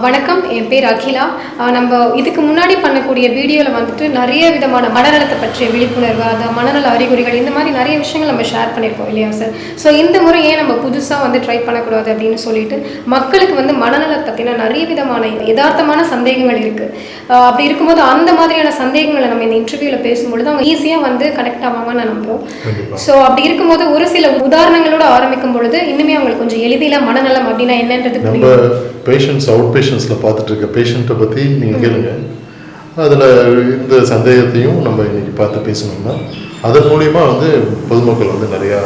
வணக்கம், என் பேர் அகிலா. நம்ம இதுக்கு முன்னாடி பண்ணக்கூடிய வீடியோவில் வந்துட்டு நிறைய விதமான மனநலத்தை பற்றிய விழிப்புணர்வு, அது மனநல அறிகுறிகள், இந்த மாதிரி நிறைய விஷயங்கள் நம்ம ஷேர் பண்ணியிருக்கோம் இல்லையா சார்? ஸோ இந்த முறை ஏன் நம்ம புதுசாக வந்து ட்ரை பண்ணக்கூடாது அப்படின்னு சொல்லிட்டு மக்களுக்கு வந்து மனநலத்தை பற்றின நிறைய விதமான யதார்த்தமான சந்தேகங்கள் இருக்குது. அப்படி இருக்கும்போது அந்த மாதிரியான சந்தேகங்களை நம்ம இந்த இன்டர்வியூவில் பேசும்பொழுது அவங்க ஈஸியாக வந்து கனெக்ட் ஆவாங்கன்னு நான் நம்புகிறோம். ஸோ அப்படி இருக்கும்போது ஒரு சில உதாரணங்களோட ஆரம்பிக்கும் பொழுது இன்னுமே அவங்களுக்கு கொஞ்சம் எளிதில் மனநலம் அப்படின்னா என்னன்றது புரியும். பேஷண்ட்ஸ் அவுட் பேஷண்ட்ஸில் பார்த்துட்டு இருக்க பேஷண்ட்டை பற்றி நீங்கள் கேளுங்க. அதில் இந்த சந்தேகத்தையும் நம்ம இன்னைக்கு பார்த்து பேசணும்னா அதன் மூலிமா வந்து பொதுமக்கள் வந்து நிறையா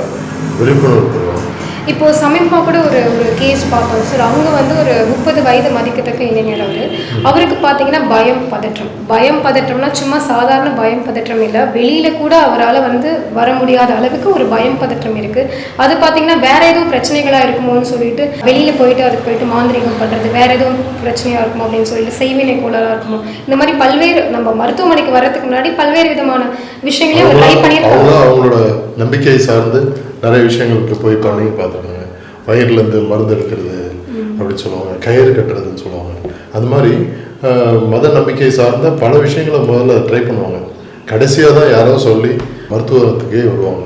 விழிப்புணர்வு பெறுவாங்க. இப்போ சமீபமாக கூட ஒரு கேஸ் பார்த்தோம் சார். அவங்க வந்து ஒரு 30 வயது மதிக்கத்தக்க இளைஞர். அவருக்கு பார்த்தீங்கன்னா பயம் பதற்றம்னா சும்மா சாதாரண பயம் பதற்றம் இல்லை, வெளியில் கூட அவரால் வந்து வர முடியாத அளவுக்கு ஒரு பயம் பதற்றம் இருக்குது. அது பார்த்தீங்கன்னா வேற எதுவும் பிரச்சனைகளாக இருக்குமோன்னு சொல்லிட்டு வெளியில் போயிட்டு அதுக்கு போயிட்டு மாந்திரிகம் பண்ணுறது, வேற எதுவும் பிரச்சனையாக இருக்குமோ அப்படின்னு சொல்லிட்டு செய்வினை கோளாறாக இருக்குமோ, இந்த மாதிரி பல்வேறு நம்ம மருத்துவமனைக்கு வர்றதுக்கு முன்னாடி பல்வேறு விதமான விஷயங்களையும் அவர் ட்ரை பண்ணியிருக்காங்க. அவங்களோட நம்பிக்கை சார்ந்து நிறைய விஷயங்களுக்கு போய் பண்ணி பார்த்துருக்காங்க. வயிறுலேருந்து மருந்து எடுக்கிறது அப்படின்னு சொல்லுவாங்க, கயிறு கட்டுறதுன்னு சொல்லுவாங்க. அந்த மாதிரி மத நம்பிக்கை சார்ந்த பல விஷயங்களை முதல்ல ட்ரை பண்ணுவாங்க. கடைசியாக தான் யாரோ சொல்லி மருத்துவத்துக்கே வருவாங்க.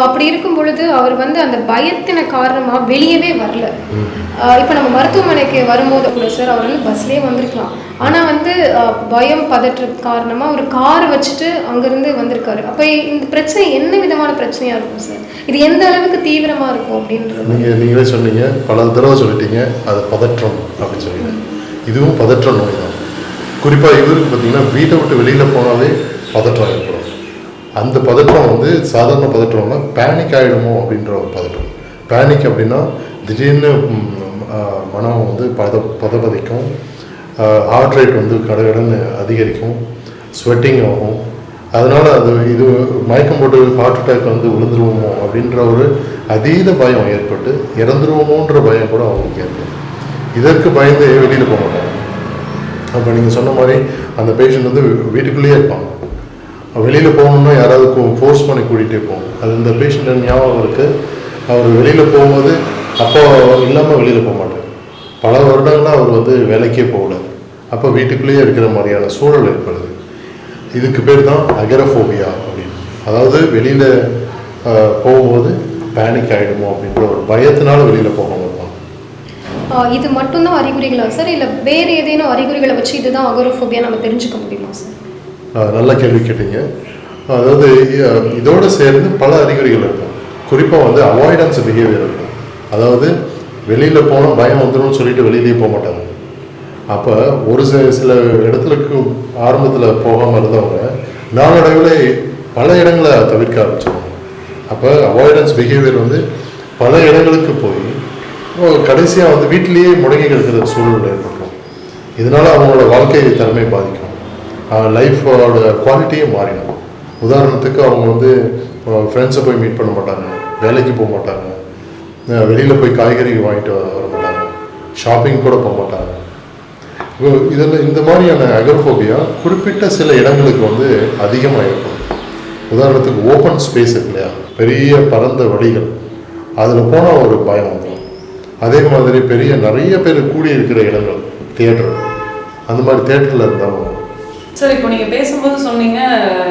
அப்படி இருக்கும் பொழுது அவர் வந்து அந்த பயத்தின காரணமாக வெளியவே வரல. இப்போ நம்ம மருத்துவமனைக்கு வரும்போது கூட சார் அவர் வந்து பஸ்லேயே வந்திருக்கலாம், ஆனால் வந்து பயம் பதற்ற காரணமாக ஒரு கார் வச்சுட்டு அங்கேருந்து வந்திருக்காரு. அப்போ இந்த பிரச்சனை என்ன விதமான பிரச்சனையாக இருக்கும் சார்? இது எந்த அளவுக்கு தீவிரமாக இருக்கும் அப்படின்றது நீங்களே சொன்னீங்க, பல தடவை சொல்லிட்டீங்க. அது பதற்றம் அப்படின்னு சொல்லிங்க. இதுவும் பதற்ற நோய் தான். குறிப்பாக இவருக்கு பார்த்தீங்கன்னா வீட்டை விட்டு வெளியில் போனாலே பதற்றம் ஏற்படும். அந்த பதற்றம் வந்து சாதாரண பதற்றம்னா பேனிக் ஆகிடுமோ அப்படின்ற ஒரு பதற்றம். பேனிக் அப்படின்னா திடீர்னு மனம் வந்து பதபதிக்கும், ஹார்ட் ரேட் வந்து கடகடன்னு அதிகரிக்கும், ஸ்வெட்டிங் ஆகும். அதனால் இது மயக்கம் போட்டு ஹார்ட் அட்டாக் வந்து விழுந்துருவோமோ அப்படின்ற ஒரு அதீத பயம் ஏற்பட்டு இறந்துருவோமோன்ற பயம் கூட அவங்களுக்கு ஏற்படும். இதற்கு பயந்து வெளியில் போக மாட்டாங்க. அப்போ நீங்கள் சொன்ன மாதிரி அந்த பேஷண்ட் வந்து வீட்டுக்குள்ளேயே இருப்பாங்க. வெளியில் போகணுன்னா யாராவது ஃபோர்ஸ் பண்ணி கூட்டிகிட்டே போகும். அது இந்த பேஷண்ட் ஞாபகம் இருக்குது. அவர் வெளியில் போகும்போது அப்போ இல்லாமல் வெளியில் போக மாட்டார். பல வருடங்களாக அவர் வந்து வேலைக்கே போகல. அப்போ வீட்டுக்குள்ளேயே இருக்கிற மாதிரியான சூழல் ஏற்படுது. இதுக்கு பேர் தான் அகரஃபோபியா அப்படின்னு. அதாவது வெளியில் போகும்போது பேனிக் ஆகிடுமோ அப்படின்ற ஒரு பயத்தினால வெளியில் போக மாட்டாங்க. இது மட்டும்தான் அறிகுறிகளா சார், இல்லை வேறு ஏதேனும் அறிகுறிகளை வச்சு இதுதான் அகரோஃபோபியா நம்ம தெரிஞ்சுக்க முடியுமா சார்? நல்ல கேள்வி கேட்டீங்க. அதாவது இதோடு சேர்ந்து பல அறிகுறிகள் இருக்கும். குறிப்பாக வந்து அவாய்டன்ஸ் பிஹேவியர் இருக்கும். அதாவது வெளியில் போனால் பயம் வந்துடும் சொல்லிட்டு வெளியிலேயே போக மாட்டாங்க. அப்போ ஒரு சில இடத்துக்கு ஆரம்பத்தில் போகாமல் இருந்தவங்க நாளடைவில் பல இடங்களை தவிர்க்க ஆரம்பிச்சிருவாங்க. அப்போ அவாய்டன்ஸ் பிஹேவியர் வந்து பல இடங்களுக்கு போய் கடைசியாக வந்து வீட்டிலேயே முடங்கி கிடக்கிற சூழல் ஏற்படும். இதனால் அவங்களோட வாழ்க்கை தரமே பாதிக்கும், லைஃபோட குவாலிட்டியும் மாறிடும். உதாரணத்துக்கு அவங்க வந்து ஃப்ரெண்ட்ஸை போய் மீட் பண்ண மாட்டாங்க, வேலைக்கு போக மாட்டாங்க, வெளியில் போய் காய்கறி வாங்கிட்டு வர மாட்டாங்க, ஷாப்பிங் கூட போக மாட்டாங்க. இதில் இந்த மாதிரியான அகரோஃபோபியா குறிப்பிட்ட சில இடங்களுக்கு வந்து அதிகமாக இருக்கும். உதாரணத்துக்கு ஓப்பன் ஸ்பேஸ் இருக்கு இல்லையா, பெரிய பரந்த வழிகள், அதில் போனால் ஒரு பயம் வந்துடும். அதே மாதிரி நிறைய பேர் கூடி இருக்கிற இடங்கள், தியேட்டர், அந்த மாதிரி தேட்டரில் இருந்தாலும் சார். இப்போ நீங்கள் பேசும்போது சொன்னீங்க,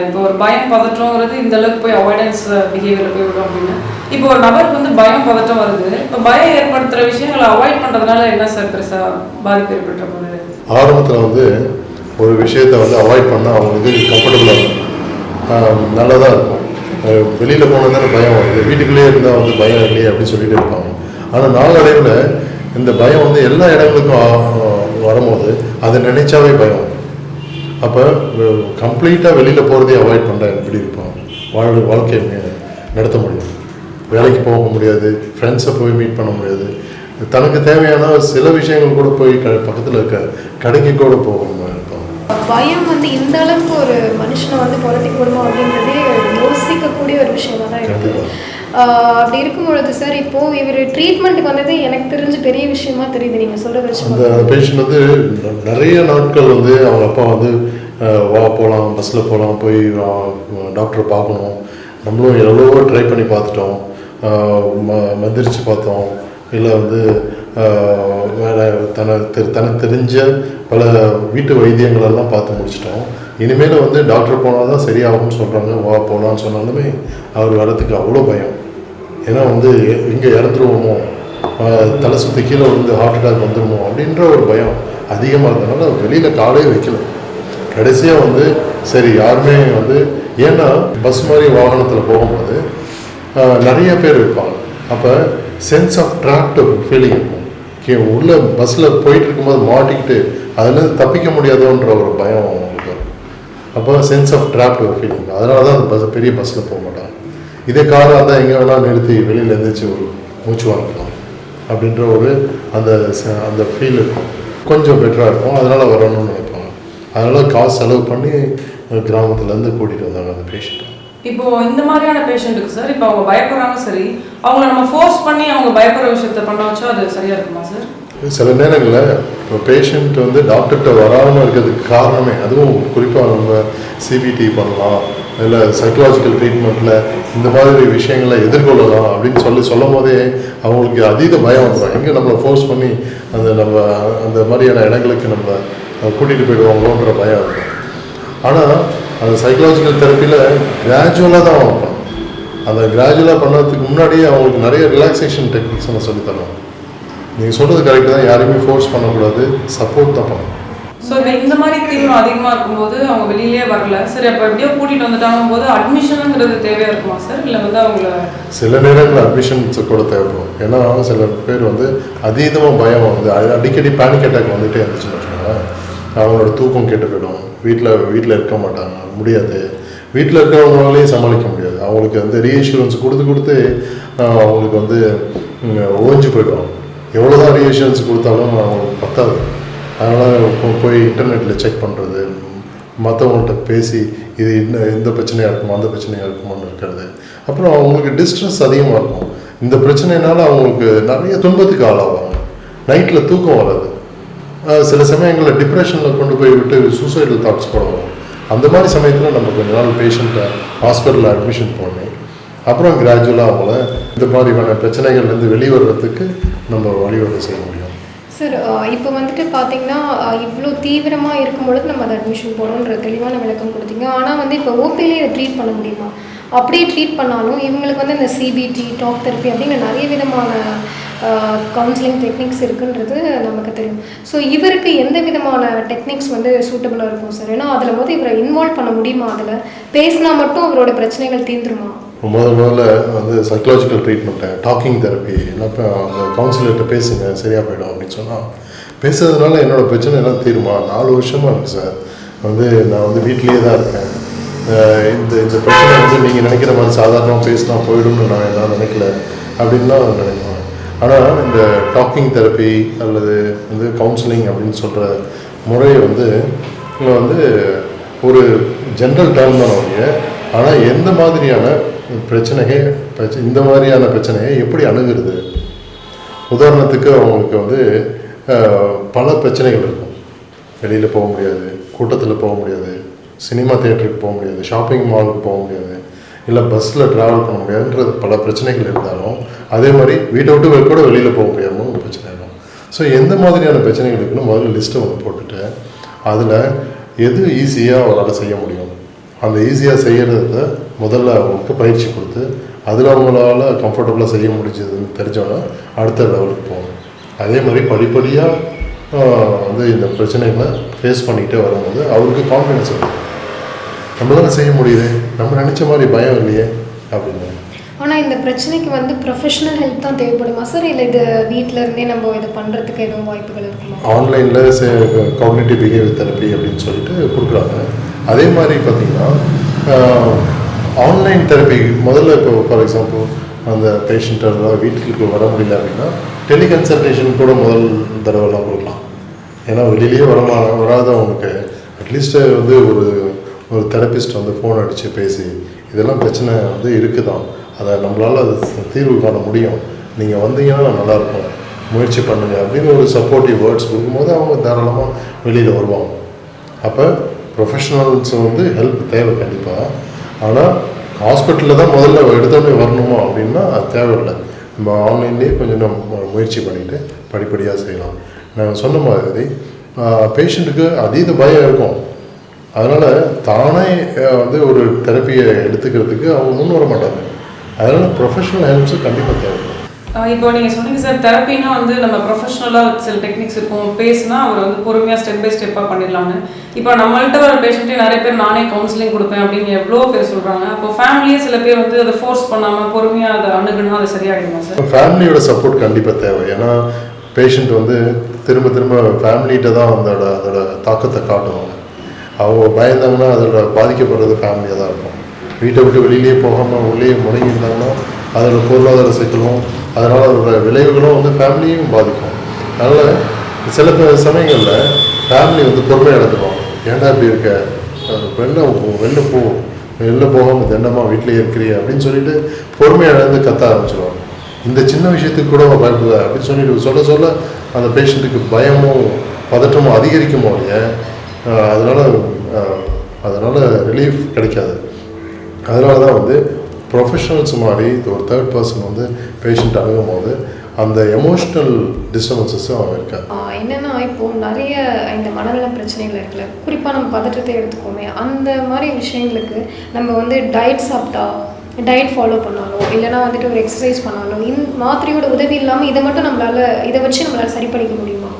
இப்போ ஒரு பயம் பதற்றம்ங்கிறது இந்த அளவுக்கு போய் அவாய்டன்ஸ் பிஹேவியரில் போய் விடும் அப்படின்னு. இப்போ ஒரு நபருக்கு வந்து பயம் பதற்றம் வருது, இப்போ பயம் ஏற்படுத்துகிற விஷயங்களை அவாய்ட் பண்ணுறதுனால என்ன சார் பெருசாக பாதிப்பு ஏற்படுற போது? ஆரம்பத்தில் வந்து ஒரு விஷயத்தை வந்து அவாய்ட் பண்ணால் அவங்களுக்கு கம்ஃபர்டபுளாக இருக்கும், நல்லதாக இருக்கும். வெளியில் போனது தானே பயம் வருது, வீட்டுக்குள்ளேயே இருந்தால் வந்து பயம் இல்லையே அப்படின்னு சொல்லிட்டு இருப்பாங்க. ஆனால் நாளடைவில் இந்த பயம் வந்து எல்லா இடங்களுக்கும் வரும்போது அதை நினைச்சாவே பயம். அப்போ கம்ப்ளீட்டாக வெளியில் போகிறதே அவாய்ட் பண்ணுற எப்படி இருப்போம், வாழ்க்கையை நடத்த முடியும். வேலைக்கு போக முடியாது, ஃப்ரெண்ட்ஸை போய் மீட் பண்ண முடியாது, தனக்கு தேவையான சில விஷயங்கள் கூட போய் பக்கத்தில் இருக்க கடைக்கு கூட போகணும். பயம் வந்து இந்த அளவுக்கு ஒரு மனுஷனை வந்து புரட்டி போடுமா அப்படின்றதே யோசிக்கக்கூடிய ஒரு விஷயமா தான் இருக்குது. அப்படி இருக்கும் பொழுது சார், இப்போது இவர் ட்ரீட்மெண்ட்டுக்கு வந்தது எனக்கு தெரிஞ்சு பெரிய விஷயமா தெரியுது நீங்கள் சொல்கிற விஷயம். அந்த பேஷண்ட் வந்து நிறைய நாட்கள் வந்து அவங்க அப்பா வந்து வா போகலாம், பஸ்ஸில் போகலாம், போய் டாக்டரை பார்க்கணும், நம்மளும் எவ்வளவோ ட்ரை பண்ணி பார்த்துட்டோம், மந்திரிச்சு பார்த்தோம், இல்லை வந்து வேறு தனக்கு தெரிஞ்ச பல வீட்டு வைத்தியங்களெல்லாம் பார்த்து முடிச்சிட்டோம். இனிமேல் வந்து டாக்டர் போனால் தான் சரியாகும்னு சொல்கிறாங்க. போகலான்னு சொன்னாலுமே அவர் வரத்துக்கு அவ்வளோ பயம். ஏன்னா வந்து எங்கே இறந்துருவோமோ, தலை சுற்றி கீழே வந்து ஹார்ட் அட்டாக் வந்துடுமோ அப்படின்ற ஒரு பயம் அதிகமாக இருந்ததுனால வெளியில் காலே வைக்கல. கடைசியாக வந்து சரி யாருமே வந்து, ஏன்னா பஸ் மாதிரி வாகனத்தில் போகும்போது நிறைய பேர் இருப்பாங்க. அப்போ சென்ஸ் ஆஃப் ட்ராப்டு ஃபீலிங் இருக்கும். உள்ள பஸ்ஸில் போயிட்டு இருக்கும்போது மாட்டிக்கிட்டு அதுலேருந்து தப்பிக்க முடியாதோன்ற ஒரு பயம் அவங்களுக்கு வரும். அப்போ சென்ஸ் ஆஃப் ட்ராப்டு ஃபீலிங். அதனால தான் அந்த பெரிய பஸ்ஸில் போக மாட்டாங்க. இதே காராக இருந்தால் எங்கே வேணால் நிறுத்தி வெளியில் எழுந்திரிச்சு ஒரு மூச்சு வாங்கிக்கலாம் அப்படின்ற ஒரு அந்த ஃபீல் இருக்கும். கொஞ்சம் பெட்டராக இருக்கும். அதனால் வரணும்னு நினைப்பாங்க. அதனால் காசு செலவு பண்ணி கிராமத்துலேருந்து கூட்டிகிட்டு வந்தாங்க அந்த பேஷண்ட்டை. இப்போ இந்த மாதிரியான பேஷண்ட்டுக்கு சார், இப்போ அவங்க பயப்படுறாங்க, சரி, அவங்கள நம்ம ஃபோர்ஸ் பண்ணி அவங்க பயப்படுற விஷயத்த பண்ண வச்சா அது சரியா இருக்குமா சார்? சில நேரங்களில் இப்போ பேஷண்ட் வந்து டாக்டர்கிட்ட வராமல் இருக்கிறதுக்கு காரணமே, அதுவும் குறிப்பாக நம்ம சிபிடி பண்ணலாம், இல்லை சைக்கலாஜிக்கல் ட்ரீட்மெண்ட்டில் இந்த மாதிரி விஷயங்களை எதிர்கொள்ளலாம் அப்படின்னு சொல்லும் போதே அவங்களுக்கு அதீத பயம் வந்துடும். எங்கே நம்மளை ஃபோர்ஸ் பண்ணி நம்ம அந்த மாதிரியான இடங்களுக்கு நம்ம கூட்டிகிட்டு போயிடுவாங்களோன்ற பயம் இருக்கும். ஆனால் அந்த சைக்கலாஜிக்கல் தெரப்பியில் கிராஜுவலாக தான் வைப்பாங்க. அந்த கிராஜுவலாக பண்ணுறதுக்கு முன்னாடியே அவங்களுக்கு நிறைய ரிலாக்ஸேஷன் டெக்னிக்ஸ் நம்ம சொல்லித்தரணும். நீங்கள் சொல்கிறது கரெக்டு தான், யாரையுமே ஃபோர்ஸ் பண்ணக்கூடாது, சப்போர்ட் தான் பண்ணணும். ஸோ இப்போ இந்த மாதிரி தீவிரம் அதிகமாக இருக்கும்போது அவங்க வெளியிலே வரல, சரி, அப்போ எப்படியோ கூட்டிகிட்டு வந்துட்டாங்க போது அட்மிஷனுங்கிறது தேவையாக இருக்குமா சார்? இல்லை வந்து அவங்கள சில நேரங்களில் அட்மிஷன்ஸ் கூட தேவைப்படும். ஏன்னா சில பேர் வந்து அதீதமாக பயம் வந்து அடிக்கடி பேனிக் அட்டாக் வந்துகிட்டே இருந்துச்சுன்னு வச்சுக்கோங்களேன். அவங்களோட தூக்கம் கெட்டு போயிடும். வீட்டில் இருக்க மாட்டாங்க, முடியாது. வீட்டில் இருக்கிறவங்களாலேயும் சமாளிக்க முடியாது. அவங்களுக்கு வந்து ரீஇன்சூரன்ஸ் கொடுத்து அவங்களுக்கு வந்து ஓஞ்சி போயிடும். எவ்வளோதான் ரீஇன்சூரன்ஸ் கொடுத்தாலும் அவங்களுக்கு பத்தாது. அதனால் போய் இன்டர்நெட்டில் செக் பண்ணுறது, மற்றவங்கள்ட்ட பேசி இது இந்த பிரச்சனையாக இருக்குமா அந்த பிரச்சனையாக இருக்குமான்னு இருக்கிறது. அப்புறம் அவங்களுக்கு டிஸ்ட்ரெஸ் அதிகமாக இருக்கும். இந்த பிரச்சனைனால அவங்களுக்கு நிறைய துன்பத்துக்கு ஆளாவாங்க. நைட்டில் தூக்கம் வராது. சில சமயங்களில் டிப்ரெஷனில் கொண்டு போய் விட்டு சூசைடல் தாட்ஸ் கூட வரும். அந்த மாதிரி சமயத்தில் நம்ம கொஞ்ச நாள் பேஷண்ட்டை ஹாஸ்பிட்டலில் அட்மிஷன் பண்ணி அப்புறம் கிராஜுவலாக அவங்கள இந்த மாதிரியான பிரச்சனைகள்லேருந்து வெளிவரத்துக்கு நம்ம வழிவகை செய்ய முடியும். சார், இப்போ வந்துட்டு பார்த்தீங்கன்னா இவ்வளோ தீவிரமாக இருக்கும் பொழுது நம்ம அதை அட்மிஷன் போடணுன்ற தெளிவான விளக்கம் கொடுத்தீங்க. ஆனால் வந்து இப்போ ஓபிலே இதை ட்ரீட் பண்ண முடியுமா? அப்படியே ட்ரீட் பண்ணாலும் இவங்களுக்கு வந்து இந்த சிபிடி, டாக் தெரப்பி அப்படின்னு நிறைய விதமான கவுன்சிலிங் டெக்னிக்ஸ் இருக்குன்றது நமக்கு தெரியும். ஸோ இவருக்கு எந்த விதமான டெக்னிக்ஸ் வந்து சூட்டபுளாக இருக்கும் சார்? ஏன்னா அதில் போது இவரை இன்வால்வ் பண்ண முடியுமா? அதில் பேசினா மட்டும் அவரோட பிரச்சனைகள் தீர்ந்துருமா? முதல்ல வந்து சைக்கலாஜிக்கல் ட்ரீட்மெண்ட்டை, டாக்கிங் தெரப்பி, இல்லைப்போ அந்த கவுன்சிலர்கிட்ட பேசுங்க சரியாக போயிடும் அப்படின்னு சொன்னால், பேசுறதுனால என்னோடய பிரச்சனை எல்லாம் தீருமா? 4 வருஷமாக இருக்குது சார். வந்து நான் வந்து வீட்லேயே தான் இருக்கேன். இந்த பிரச்சனை வந்து நீங்கள் நினைக்கிற மாதிரி சாதாரணமாக பேசினா போயிடும்னு நான் நினைக்கல அப்படின்லாம் நினைக்கிறேன். ஆனால் இந்த டாக்கிங் தெரப்பி அல்லது வந்து கவுன்சிலிங் அப்படின்னு சொல்கிற முறையை வந்து இங்கே வந்து ஒரு ஜென்ரல் டேர்ம் தான் அவங்க. ஆனால் எந்த மாதிரியான இந்த மாதிரியான பிரச்சனையை எப்படி அணுகிறது? உதாரணத்துக்கு அவங்களுக்கு வந்து பல பிரச்சனைகள் இருக்கும். வெளியில் போக முடியாது, கூட்டத்தில் போக முடியாது, சினிமா தியேட்டருக்கு போக முடியாது, ஷாப்பிங் மாலுக்கு போக முடியாது, இல்லை பஸ்ஸில் ட்ராவல் பண்ண முடியாதுன்றது பல பிரச்சனைகள் இருந்தாலும், அதே மாதிரி வீட்டை விட்டு கூட வெளியில் போக முடியாமல் ஒரு பிரச்சனை இருக்கும். ஸோ எந்த மாதிரியான பிரச்சனைகள் இருக்குன்னு முதல்ல லிஸ்ட்டை ஒன்று போட்டுட்டு அதில் எது ஈஸியாக அவரால் செய்ய முடியும், அந்த ஈஸியாக செய்கிறத முதல்ல அவங்களுக்கு பயிற்சி கொடுத்து அதில் அவங்களால கம்ஃபர்டபுளாக செய்ய முடிஞ்சதுன்னு தெரிஞ்சோன்னா அடுத்த லெவலுக்கு போகணும். அதே மாதிரி படிப்படியாக வந்து இந்த பிரச்சனைகளை ஃபேஸ் பண்ணிக்கிட்டே வரும்போது அவருக்கு கான்ஃபிடன்ஸ் இருக்கும். நம்மளால செய்ய முடியுது, நம்ம நினச்ச மாதிரி பயம் இல்லையே அப்படின்னு. ஆனால் இந்த பிரச்சனைக்கு வந்து ப்ரொஃபஷனல் ஹெல்ப் தான் தேவைப்படுமா சார்? இல்லை இது வீட்டில் இருந்தே நம்ம இதை பண்ணுறதுக்கு எதுவும் வாய்ப்புகள் இருக்குமா? ஆன்லைனில் காக்னிட்டிவ் பிஹேவியர் தெரப்பி அப்படின்னு சொல்லிட்டு கொடுக்குறாங்க. அதே மாதிரி பார்த்திங்கன்னா ஆன்லைன் தெரப்பி முதல்ல இப்போ ஃபார் எக்ஸாம்பிள் அந்த பேஷண்ட்டால் வீட்டுக்கு வர முடியல அப்படின்னா டெலிகன்சல்டேஷன் கூட முதல் தடவைலாம் கொடுக்கலாம். ஏன்னா வெளியிலேயே வராதவங்களுக்கு அட்லீஸ்ட்டு வந்து ஒரு தெரப்பிஸ்ட் வந்து ஃபோன் அடித்து பேசி இதெல்லாம் பிரச்சனை வந்து இருக்குதான், அதை நம்மளால் அது தீர்வு காண முடியும், நீங்கள் வந்தீங்கன்னா நல்லாயிருக்கும், முயற்சி பண்ணுங்கள் அப்படின்னு ஒரு சப்போர்ட்டிவ் வேர்ட்ஸ் கொடுக்கும்போது அவங்க தாராளமாக வெளியில் வருவாங்க. அப்போ ப்ரொஃபஷனல்ஸ் வந்து ஹெல்ப் தேவை கண்டிப்பாக. ஆனால் ஹாஸ்பிட்டலில் தான் முதல்ல எடுத்தோடனே வரணுமா அப்படின்னா அது தேவையில்லை. நம்ம ஆன்லைன்லேயே கொஞ்சம் நம்ம முயற்சி பண்ணிவிட்டு படிப்படியாக செய்யலாம். நான் சொன்ன மாதிரி பேஷண்ட்டுக்கு அதீத பயம் இருக்கும். அதனால் தானே வந்து ஒரு தெரப்பியை எடுத்துக்கிறதுக்கு அவங்க முன் வர மாட்டாங்க. அதனால் ப்ரொஃபஷனல் ஹெல்ப்ஸு கண்டிப்பாக தேவைப்படும். இப்போ நீங்கள் சொன்னீங்க சார், தெரப்பினா வந்து நம்ம ப்ரொஃபஷனலாக சில டெக்னிக்ஸ் இருக்கும், பேசினா அவர் வந்து பொறுமையாக ஸ்டெப் பை ஸ்டெப்பாக பண்ணிடலான்னு. இப்போ நம்மள்ட்ட வர பேஷண்ட்டே நிறைய பேர் நானே கவுன்சிலிங் கொடுப்பேன் அப்படின்னு எவ்வளோ பேர் சொல்கிறாங்க. அப்போ ஃபேமிலியே சில பேர் வந்து அதை ஃபோர்ஸ் பண்ணாமல் பொறுமையாக அதை அணுகுனா அது சரியாகிடுமா சார்? ஃபேமிலியோட சப்போர்ட் கண்டிப்பாக தேவை. ஏன்னா பேஷண்ட் வந்து திரும்ப திரும்ப ஃபேமிலிகிட்ட தான் அதோட தாக்கத்தை காட்டணும். அவங்க பயந்தாங்கன்னா அதோட பாதிக்கப்படுறது ஃபேமிலியாக தான் இருக்கும். வீட்டை விட்டு வெளியிலேயே போகாமல் உள்ளே முடங்கி இருந்தாங்கன்னா அதோட பொருளாதார சிக்கலும் அதனால் அதோட விளைவுகளும் வந்து ஃபேமிலியும் பாதிக்கும். அதனால் சில சமயங்களில் ஃபேமிலி வந்து பொறுமை இழந்துடும். ஏன்டா இப்படி இருக்க, வெளில போகாமல் தண்டமாக வீட்டிலே இருக்கிறீ அப்படின்னு சொல்லிட்டு பொறுமை இழந்து கத்த ஆரம்பிச்சிடுவாங்க. இந்த சின்ன விஷயத்துக்கு கூட பயப்படுதா அப்படின்னு சொல்லிட்டு சொல்ல அந்த பேஷண்ட்டுக்கு பயமும் பதற்றமும் அதிகரிக்கும் போது அதனால் ரிலீஃப் கிடைக்காது. அதனால தான் வந்து ப்ரொஃபஷனல்ஸ் மாதிரி ஒரு தேர்ட் பர்சன் வந்து பேஷண்ட் அணுகும் போது அந்த எமோஷ்னல் டிஸ்டர்பன்ஸஸும் அவன் இருக்காது. என்னென்னா இப்போது நிறைய இந்த மனநல பிரச்சனைகள் இருக்குல்ல, குறிப்பாக நம்ம பதற்றத்தை எடுத்துக்கோமே, அந்த மாதிரி விஷயங்களுக்கு நம்ம வந்து டயட் சாப்பிட்டா, டயட் ஃபாலோ பண்ணாலும் இல்லைனா வந்துட்டு ஒரு எக்ஸசைஸ் பண்ணாலும் மாத்திரையோட உதவி இல்லாமல் இதை வச்சு நம்மளால் சரி பண்ணிக்க முடியுமா?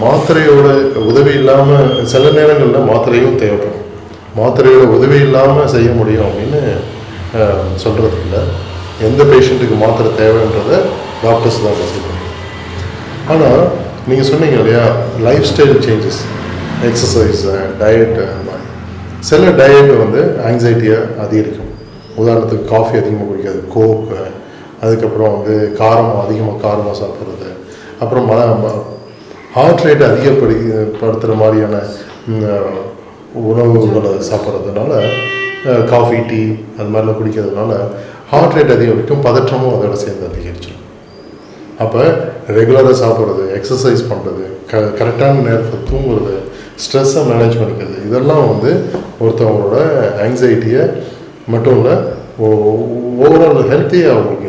மாத்திரையோட உதவி இல்லாமல் சில நேரங்களில் மாத்திரையும் தேவைப்படும். மாத்திரையோட உதவி இல்லாமல் செய்ய முடியும் அப்படின்னு சொல்கிறது இல்லை. எந்த பேஷண்ட்டுக்கு மாத்திரை தேவைன்றதை டாக்டர்ஸ் தான் டிசைட் பண்ணுவாங்க. ஆனால் நீங்கள் சொன்னீங்க இல்லையா, life style changes, exercise, diet, சில டயட்டு வந்து ஆங்ஸைட்டியை அதிகரிக்கும். உதாரணத்துக்கு காஃபி அதிகமாக குடிக்காது, கோக்கு, அதுக்கப்புறம் வந்து காரமாக சாப்பிட்றது, அப்புறம் ஹார்ட் ரேட் அதிகப்படுத்துகிற மாதிரியான உணவுகளை சாப்பிட்றதுனால, காஃபி, டீ அது மாதிரிலாம் குடிக்கிறதுனால ஹார்ட் ரேட் அதிகரிக்கும், பதற்றமும் அதோட சேர்ந்து அதிகரிச்சிடும். அப்போ ரெகுலராக சாப்பிட்றது, எக்ஸசைஸ் பண்ணுறது, கரெக்டான நேரத்தில் தூங்குறது, ஸ்ட்ரெஸ்ஸை மேனேஜ் பண்ணிக்கிறது, இதெல்லாம் வந்து ஒருத்தவங்களோட ஆங்ஸைட்டியை மட்டும் இல்லை ஓவரால் ஹெல்த்தியை அவங்களுக்கு